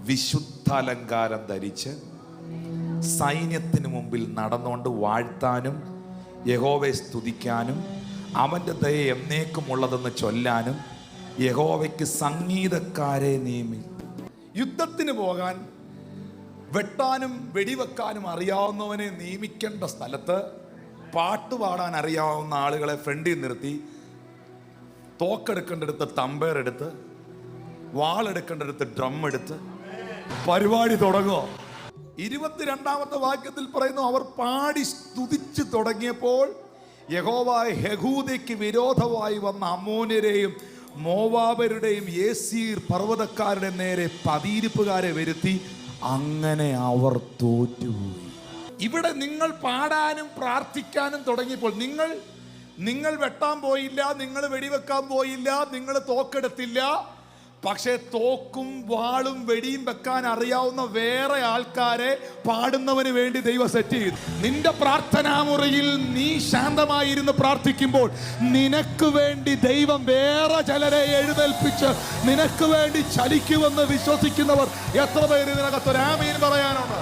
വിശുദ്ധാലങ്കാരം ധരിച്ച് സൈന്യത്തിന് മുമ്പിൽ നടന്നുകൊണ്ട് വാഴ്ത്താനും യഹോവയെ സ്തുതിക്കാനും അവൻ്റെ ദയ എന്നേക്കുമുള്ളതെന്ന് ചൊല്ലാനും യഹോവയ്ക്ക് സംഗീതക്കാരെ നിയമിക്കും. യുദ്ധത്തിന് പോകാൻ വെട്ടാനും വെടിവെക്കാനും അറിയാവുന്നവനെ നിയമിക്കേണ്ട സ്ഥലത്ത് പാട്ടുപാടാൻ അറിയാവുന്ന ആളുകളെ ഫ്രണ്ടിൽ നിർത്തി തോക്കെടുക്കേണ്ടടുത്ത് തമ്പേർ എടുത്ത് വാളെടുക്കേണ്ടടുത്ത് ഡ്രം എടുത്ത് പരിപാടി തുടങ്ങുമോ? 22-ാമത്തെ വാക്യത്തിൽ പറയുന്നു, അവർ പാടി സ്തുതിച്ച് തുടങ്ങിയപ്പോൾ യഹോവ യഹൂദയ്ക്ക് വിരോധമായി വന്ന അമ്മോന്യരെയും മോവാബരുടെയും യേസീർ പർവ്വതക്കാരുടെ നേരെ പതിയിരിപ്പുകാരെ വരുത്തി. അങ്ങനെ അവർ തോറ്റുപോയി. ഇവിടെ നിങ്ങൾ പാടാനും പ്രാർത്ഥിക്കാനും തുടങ്ങിയപ്പോൾ നിങ്ങൾ വെട്ടാൻ പോയില്ല, നിങ്ങൾ വെടിവെക്കാൻ പോയില്ല, നിങ്ങൾ തോക്കെടുത്തില്ല. പക്ഷേ തോക്കും വാളും വെടിയും വെക്കാൻ അറിയാവുന്ന വേറെ ആൾക്കാരെ പാടുന്നവന് വേണ്ടി ദൈവം സെറ്റ് ചെയ്തു. നിന്റെ പ്രാർത്ഥനാമുറിയിൽ നീ ശാന്തമായിരുന്ന് പ്രാർത്ഥിക്കുമ്പോൾ നിനക്ക് വേണ്ടി ദൈവം വേറെ ചിലരെ എഴുന്നേൽപ്പിച്ച് നിനക്ക് വേണ്ടി ചലിക്കുമെന്ന് വിശ്വസിക്കുന്നവർ എത്ര പേര് ഇതിനകത്തൊരു ആമീൻ പറയാനുണ്ട്?